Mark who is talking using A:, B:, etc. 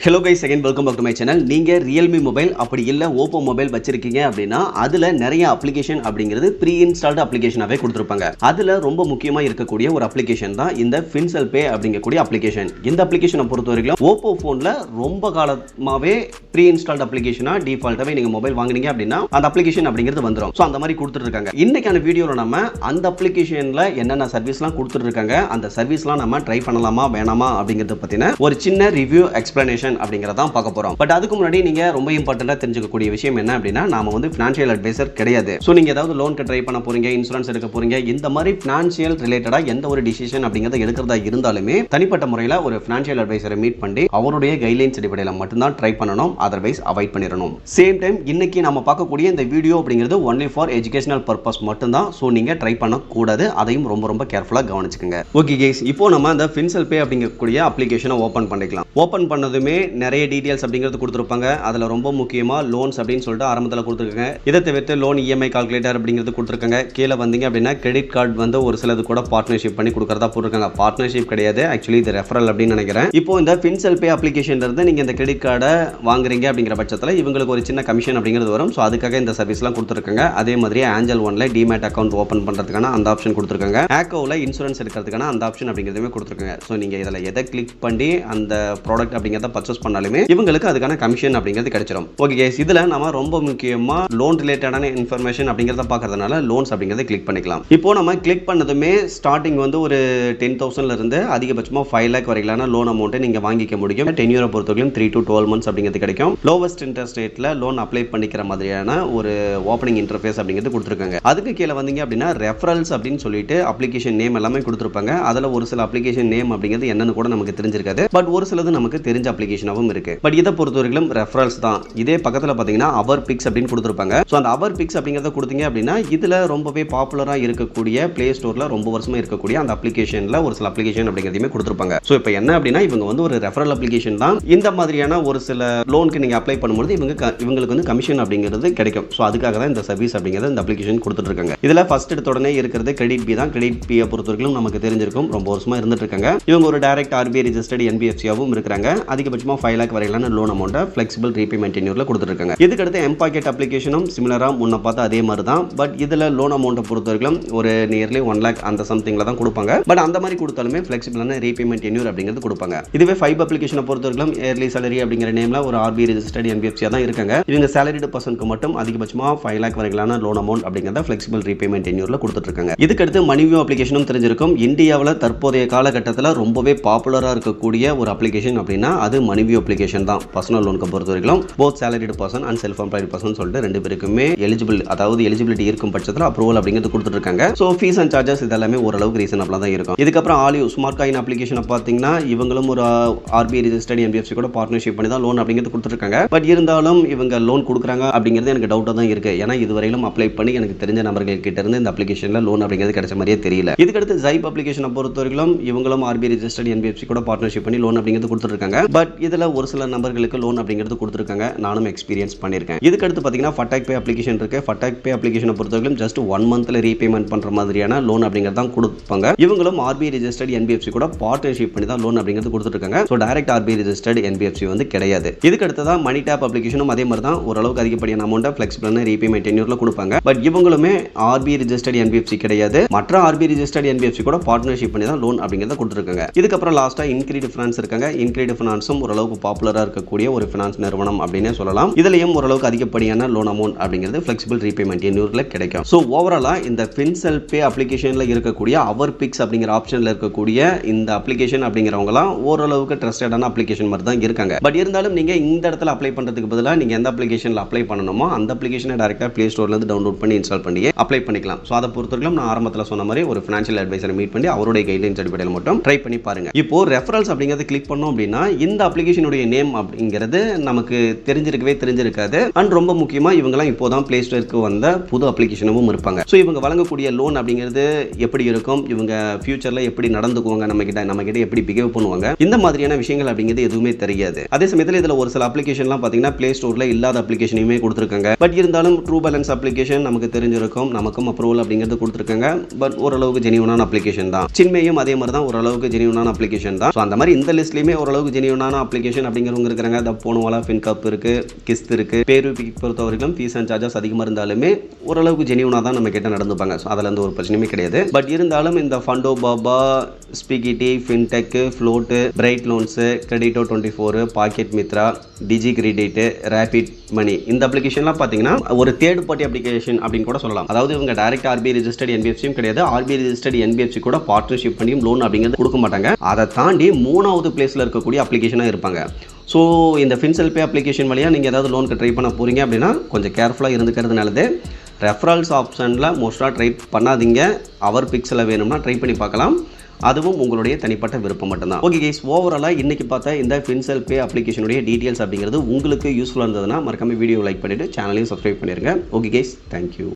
A: Hello guys, again welcome back to my channel. நீங்க Realme mobile அப்படி இல்ல Oppo mobile வச்சிருக்கீங்க அப்படினா அதுல நிறைய application அப்படிங்கிறது pre-installed applicationாவே கொடுத்திருப்பாங்க. அதுல ரொம்ப முக்கியமா இருக்கக்கூடிய ஒரு application தான் இந்த Fincell Pay அப்படிங்கக்கூடிய application. இந்த applicationஐ பொறுத்தவரைக்கும் Oppo phoneல ரொம்ப காலமாவே pre-installed applicationா டிஃபால்ட்டாவே நீங்க மொபைல் வாங்குனீங்க அப்படினா அந்த application அப்படிங்கிறது வந்துரும். சோ அந்த மாதிரி கொடுத்துட்டு இருக்காங்க. இன்னைக்கான வீடியோல நம்ம அந்த applicationல என்னென்ன சர்வீஸ்லாம் கொடுத்துட்டு இருக்காங்க, அந்த சர்வீஸ்லாம் நம்ம ட்ரை பண்ணலாமா வேணாமா அப்படிங்கறத பத்தின ஒரு சின்ன ரிவ்யூ எக்ஸ்பிளனேஷன் அப்படிங்கறத பார்க்க போறோம். பட் அதுக்கு முன்னாடி நீங்க ரொம்ப இம்பார்ட்டன்ட்டா தெரிஞ்சுக்கக்கூடிய விஷயம் என்ன அப்படினா நாம வந்து financial advisor கிடையாது. சோ நீங்க ஏதாவது லோன்க்கு ட்ரை பண்ண போறீங்க, இன்சூரன்ஸ் எடுக்க போறீங்க, இந்த மாதிரி financial ரிலேட்டடா எந்த ஒரு டிசிஷன் அப்படிங்கறத எடுக்கிறதா இருந்தாலுமே தனிப்பட்ட முறையில் ஒரு financial advisor மீட் பண்ணி அவருடைய கைட்லைன்ஸ் அடிப்படையில் மட்டும் தான் ட்ரை பண்ணணும். அதர்வைஸ் அவாய்ட் பண்ணிரணும். சேம் டைம் இன்னைக்கு நாம பார்க்கக்கூடிய இந்த வீடியோ அப்படிங்கிறது only for educational purpose மட்டும் தான். சோ நீங்க ட்ரை பண்ண கூடாது. அதையும் ரொம்ப கேர்ஃபுல்லா கவனிச்சுக்கங்க. ஓகே गाइस, இப்போ நம்ம அந்த Fincell Pay அப்படிங்கக்கூடிய அப்ளிகேஷனை ஓபன் பண்ணிக்கலாம். ஓபன் பண்ணதுமே நிறைய டீடைல்ஸ் அப்படிங்கிறது கொடுத்திருப்பாங்க. அதுல ரொம்ப முக்கியமா லோன்ஸ் அப்படினு சொல்லிட்டு ஆரம்பத்துல கொடுத்திருக்காங்க. இத தவிர்த்து லோன் EMI கால்குலேட்டர் அப்படிங்கிறது கொடுத்திருக்காங்க. கீழ வந்தீங்க அப்படினா கிரெடிட் கார்டு வந்து ஒரு சிலது கூட பார்ட்னர்ஷிப் பண்ணி கொடுக்கறதா போட்டுருக்காங்க. பார்ட்னர்ஷிப் கிடையாது, ஆக்சுவலி இது ரெஃபரல் அப்படினு நினைக்கிறேன். இப்போ இந்த Fincell Pay அப்ளிகேஷன்ல இருந்து நீங்க இந்த கிரெடிட் கார்டை வாங்குறீங்க அப்படிங்கிற பட்சத்துல இவங்களுக்கு ஒரு சின்ன கமிஷன் அப்படிங்கிறது வரும். சோ அதுக்காக இந்த சர்வீஸ்லாம் கொடுத்திருக்காங்க. அதே மாதிரி Angel Oneல டிமேட் அக்கவுண்ட் ஓபன் பண்றதுக்கான அந்த ஆப்ஷன் கொடுத்திருக்காங்க. Accoல இன்சூரன்ஸ் எடுக்கிறதுக்கான அந்த ஆப்ஷன் அப்படிங்கிறதுமே கொடுத்திருக்காங்க. சோ நீங்க இதல எதை கிளிக் பண்ணி அந்த ப்ராடக்ட் அப்படிங்கறத பர்ச்சேஸ் பண்ணாலுமே இவங்களுக்கு அதுக்கான கமிஷன் அப்படிங்கிறது கிடைச்சிரும். ஓகே गाइस, இதுல நாம ரொம்ப முக்கியமா லோன் ரிலேட்டடான இன்ஃபர்மேஷன் அப்படிங்கறத பார்க்கிறதுனால லோன்ஸ் அப்படிங்கறத கிளிக் பண்ணிக்கலாம். இப்போ நம்ம கிளிக் பண்ணதுமே ஸ்டார்டிங் வந்து ஒரு 10,000ல இருந்து அதிகபட்சமா 5 lakh வரையிலான லோன் அமௌண்ட் நீங்க வாங்கிக்க முடியும். டென்யூரை பொறுத்தவரைக்கும் 3 to 12 months அப்படிங்கிறது கிடைக்கும். லோவஸ்ட் இன்ட்ரெஸ்ட் ரேட்ல லோன் அப்ளை பண்ணிக்கிற மாதிரியான ஒரு ஓபனிங் இன்டர்ஃபேஸ் அப்படிங்கிறது கொடுத்திருக்காங்க. அதுக்கு கீழ வந்தீங்க அப்படினா ரெஃபரல்ஸ் அப்படினு சொல்லிட்டு அப்ளிகேஷன் நேம் எல்லாமே கொடுத்திருப்பாங்க. அதுல ஒரு சில அப்ளிகேஷன் நேம் அப்படிங்கிறது என்னன்னு கூட நமக்கு தெரிஞ்சிருக்காது. பட் ஒரு சிலது நமக்கு தெரிஞ்ச அப்ளிகேஷனாவும் இருக்கு. பட் இத பொறுத்தவரைக்கும் ரெஃபரல்ஸ் தான். இதே பக்கத்துல பாத்தீங்கன்னா அவர் பிக்ஸ் அப்படினு கொடுத்திருப்பாங்க. சோ அந்த அவர் பிக்ஸ் அப்படிங்கறத கொடுத்தீங்க அப்படினா இதுல ரொம்பவே பாப்புலரா இருக்கக்கூடிய Play Storeல ரொம்ப வருஷமா இருக்கக்கூடிய அந்த அப்ளிகேஷன்ல ஒரு சில அப்ளிகேஷன் அப்படிங்கறதையுமே கொடுத்திருப்பாங்க. சோ இப்போ என்ன அப்படினா இவங்க வந்து ஒரு ரெஃபரல் அப்ளிகேஷன் தான். இந்த மாதிரியான ஒரு சில லோனுக்கு நீங்க அப்ளை பண்ணும்போது இவங்களுக்கு வந்து கமிஷன் அப்படிங்கிறது கிடைக்கும். சோ அதுக்காக தான் இந்த சர்வீஸ் அப்படிங்கறது இந்த அப்ளிகேஷன் கொடுத்துட்டு இருக்காங்க. இதுல ஃபர்ஸ்ட் எடுத்த உடனே இருக்கிறது கிரெடிட் பி தான். கிரெடிட் பி பொறுத்தவரைக்கும் நமக்கு தெரிஞ்சிருக்கும், ரொம்ப வருஷமா இருந்துட்டு இருக்காங்க. இவங்க ஒரு டைரக்ட் RBI ரெஜிஸ்டர்ட் NBFC-ஆவும் இருக்காங்க. அதிகபட்சமா 5 lakh வரையிலான லோன் அமௌண்ட் ஃபிளெக்சிபிள் ரீபேமெண்ட் டென்யூர்ல கொடுத்துருக்காங்க. இதுக்கு அடுத்து எம்பாக்கெட் அப்ளிகேஷனும் சிமிலரா முன்ன பார்த்தா அதே மாதிரி தான். பட் இதுல லோன் அமௌண்ட் பொறுத்தவரைக்கும் ஒரு நியர்லி 1 lakh அந்த சம்திங்ல தான் கொடுப்பாங்க. பட் அந்த மாதிரி கொடுத்தாலுமே ஃபிளெக்சிபிளான ரீபேமெண்ட் டென்யூர் அப்படிங்கிறது கொடுப்பாங்க. இதுவே 5 அப்ளிகேஷனை பொறுத்தவரைக்கும் இயர்லி salary அப்படிங்கிற நேம்ல ஒரு RBI ரெஜிஸ்டர்ட் NBFC-ஆ தான் இருக்காங்க. இவங்க salaried personக்கு மட்டும் அதிகபட்சமா 5 lakh வரையிலான லோன் அமௌண்ட் அப்படிங்கறத ஃபிளெக்சிபிள் ரீபேமெண்ட் டென்யூர்ல கொடுத்துட்டு இருக்காங்க. இதுக்கு அடுத்து மணிவியூ அப்ளிகேஷனும் தெரிஞ்சிருக்கும். இந்தியாவுல தற்போதைய காலகட்டத்தில் ரொம்பவே பாப்புலரா இருக்கக்கூடிய ஒரு அப்ளிகேஷன் அப்படின்னா அது மணிவியூ அப்ளிகேஷன் தான். பர்சனல் லோனுக்கு பொறுத்தவரைக்கும் both salaried person and self employed person சொல்லிட்டு ரெண்டு பேருக்குமே எலிஜிபிள், அதாவது எலிஜிபிலிட்டி இருக்கும் பட்சத்தில் அப்ரூவல் அப்படிங்கிறது கொடுத்துட்டு இருக்காங்க. ஸோ ஃபீஸ் அண்ட் சார்ஜஸ் இதெல்லாமே ஓரளவுக்கு ரீசனபிளா தான் இருக்கும். இதுக்கப்புறம் ஆலிவ் ஸ்மார்ட் காயின் அப்ளிகேஷனை பார்த்தீங்கன்னா இவங்களும் ஒரு RBI ரெஜிஸ்டர்ட் NBFC கூட பார்ட்னர்ஷிப் பண்ணி தான் லோன் அப்படிங்கிறது கொடுத்துருக்காங்க. பட் இருந்தாலும் இவங்க லோன் கொடுக்குறாங்க அப்படிங்கிறது எனக்கு டவுட்டாக தான் இருக்கு. ஏன்னா இதுவரையிலும் அப்ளை பண்ணி எனக்கு தெரிஞ்ச நபர்கள் கிட்ட இருந்து இந்த அப்ளிகேஷன்ல லோன் அப்படிங்கிறது கிடைச்ச மாதிரியே தெரியல. இதுக்கடுத்து ஜைப் அப்ளிகேஷனை பொறுத்தவரைக்கும் இவங்களும் RBI ரெஜிஸ்டர்ட் NBFC கூட பார்ட்னர்ஷிப் பண்ணி லோன் அப்படிங்கிறது கொடுத்துருக்காங்க. பட் இதுல ஒரு சில நபர்களுக்கு லோன் அப்படிங்கிறது கொடுத்துருக்காங்க. நானும் எக்ஸ்பீரியன்ஸ் பண்ணியிருக்கேன். இதுக்கு அடுத்து பார்த்தீங்கன்னா ஃபட்டாக் பே அப்ளிகேஷன் இருக்கு. ஃபட்டாக் பே அப்ளிகேஷனை பொறுத்தவரைக்கும் ஜஸ்ட் 1 monthல ரீபேமெண்ட் பண்ற மாதிரியான லோன் அப்படிங்கிறது தான் கொடுப்பாங்க. இவங்களும் RBI ரெஜிஸ்டர்ட் NBFC கூட பார்ட்னர்ஷிப் பண்ணி தான் லோன் அப்படிங்கிறது கொடுத்துருக்காங்க. So direct RBI registered NBFC வந்து கிடையாது. இதுக்கு அடுத்ததான் மணி டேப் அப்ளிகேஷனும் அதே மாதிரி தான் ஓரளவுக்கு அதிகப்படியான அமௌண்ட் ஃபிளெக்சிபிளான ரீபேமெண்ட் டென்யூர்ல கொடுப்பாங்க. பட் இவங்களுமே RBI ரெஜிஸ்டர்ட் NBFC கிடையாது. மற்ற RBI ரெஜிஸ்டர்ட் NBFC கூட பார்ட்னர்ஷிப் பண்ணி தான் லோன் அப்படிங்கிறத கொடுத்துருக்காங்க. இதுக்கப்புறம் லாஸ்டா இன்கிரீட் ஃபினான்ஸ் இருக்காங்க. இன்கிரீட் ஃபினான்ஸும் ஓரளவுக்கு பாப்புலரா இருக்கக்கூடிய ஒரு ஃபினான்ஸ் நிறுவனம் அப்படின்னே சொல்லலாம். இதுலயும் ஓரளவுக்கு அதிகப்படியான லோன் அமௌண்ட் அப்படிங்கிறது ஃபிளெக்சிபிள் ரீபேமெண்ட் டென்யூர்ல கிடைக்கும். ஸோ ஓவராலா இந்த Fincell Pay அப்ளிகேஷன்ல இருக்கக்கூடிய அவர் பிக்ஸ் அப்படிங்கிற ஆப்ஷன்ல இருக்கக்கூடிய இந்த அப்ளிகேஷன் அப்படிங்கிறவங்கலாம் ஓரளவுக்கு ட்ரஸ்டடான அப்ளிகேஷன் மாதிரி தான் இருக்காங்க. பட் இருந்தாலும் நீங்க இந்த இடத்துல அப்ளை பண்றதுக்கு பதிலாக நீங்க எந்த அப்ளிகேஷன்ல அப்ளை பண்ணணுமோ அந்த அப்ளிகேஷனை டைரக்டா Play Storeல இருந்து டவுன்லோட் பண்ணி இன்ஸ்டால் பண்ணி அப்ளை பண்ணிக்கலாம். ஸோ அதை பொறுத்தவரைக்கும் நான் ஆரம்பத்தில் சொன்ன மாதிரி ஒரு ஃபினான்ஷியல் அட்வைசரை மீட் பண்ணி அவருடைய கைட்லைன்ஸ் அடிப்படையில் மட்டும் ட்ரை பண்ணி பாருங்க. இப்போ ரெஃபரல்ஸ் அப்படிங்கிறது கிளிக் பண்ணோம் அப்படின்னா இந்த அப்ளிகேஷனுடைய நேம் அப்படிங்கிறது நமக்கு தெரிஞ்சிருக்காது. அண்ட் ரொம்ப முக்கியமா இவங்கலாம் இப்போதான் Play Storeக்கு வந்த புது அப்ளிகேஷனும் இருப்பாங்க. ஸோ இவங்க வழங்கக்கூடிய லோன் அப்படிங்கிறது எப்படி இருக்கும், இவங்க ஃபியூச்சர்ல எப்படி நடந்துக்குவாங்க, நம்ம கிட்ட எப்படி பிஹேவ் பண்ணுவாங்க, இந்த மாதிரியான விஷயங்கள் அப்படிங்கிறது எதுவுமே தெரியாது. அதே சமயத்தில் இதுல ஒரு சில அப்ளிகேஷன்லாம் பார்த்தீங்கன்னா Play Storeல இல்லாத அப்ளிகேஷனையுமே கொடுத்துருக்காங்க. பட் இருந்தாலும் ட்ரூ பேலன்ஸ் அப்ளிகேஷன் நமக்கு தெரிஞ்சிருக்கும், நமக்கும் அப்ரூவல் அப்படிங்கிறது கொடுத்துருக்காங்க. பட் ஓரளவுக்கு ஜெனியூனான அப்ளிகேஷன் தான். சின்மேயும் அதே மாதிரி தான் ஓரளவுக்கு ஜெனியூனான அப்ளிகேஷன் தான். ஸோ அந்த மாதிரி இந்த லிஸ்ட்லயுமே ஓரளவுக்கு ஜெனியூனான அப்ளிகேஷன் அப்படிங்கிறவங்க இருக்கிறாங்க. அந்த போனவாலா, ஃபின்காப் இருக்குது, கிஸ்த் இருக்குது. பேரூபி பொறுத்த வரைக்கும் ஃபீஸ் அண்ட் சார்ஜஸ் அதிகமாக இருந்தாலுமே ஓரளவுக்கு ஜெனியூனாக தான் நம்ம கிட்ட நடந்துப்பாங்க. ஸோ அதில் ஒரு பிரச்சனையுமே கிடையாது. பட் இருந்தாலும் இந்த ஃபண்டோ பாபா, ஸ்பிகிட்டி, Fintech, Float, Bright Loans, Credito 24, Pocket Mitra, Digi Credit, Rapid Money, இந்த அப்ளிகேஷன்லாம் பார்த்தீங்கன்னா ஒரு தேர்ட் பார்ட்டி அப்ளிகேஷன் அப்படின்னு கூட சொல்லலாம். அதாவது இவங்க டைரக்ட் ஆர்பிஐ ரெஜிஸ்டர்ட் என்பிஎஃப்சியும் கிடையாது. ஆர்பிஐ ரெஜிஸ்டர்ட் என்பிஎஃப்சி கூட பார்ட்னர்ஷிப் பண்ணியும் லோன் அப்படிங்கிறது கொடுக்க மாட்டாங்க. அதை தாண்டி 3வது பிளேஸில் இருக்கக்கூடிய அப்ளிகேஷனாக இருப்பாங்க. ஸோ இந்த ஃபின்செல் பே அப்ளிகேஷன் வழியாக நீங்கள் ஏதாவது லோனுக்கு ட்ரை பண்ண போகிறீங்க அப்படின்னா கொஞ்சம் கேர்ஃபுல்லாக இருந்துக்கிறது நல்லது. ரெஃபரல்ஸ் ஆப்ஷனில் மோஸ்ட்டாக ட்ரை பண்ணாதீங்க. அவர் பிக்ஸில் வேணும்னா ட்ரை பண்ணி பார்க்கலாம். அதுவும் உங்களுடைய தனிப்பட்ட விருப்பம் மட்டும்தான். ஓகே கைஸ், ஓவராலாக இன்றைக்கி பார்த்தா இந்த ஃபின்செல் பே அப்ளிகேஷனுடைய டீட்டெயில்ஸ் அப்படிங்கிறது உங்களுக்கு யூஸ்ஃபுல்லாக இருந்ததுன்னா மறக்காம வீடியோ லைக் பண்ணிவிட்டு சேனலையும் சப்ஸ்கிரைப் பண்ணிடுங்க. Okay guys, thank you.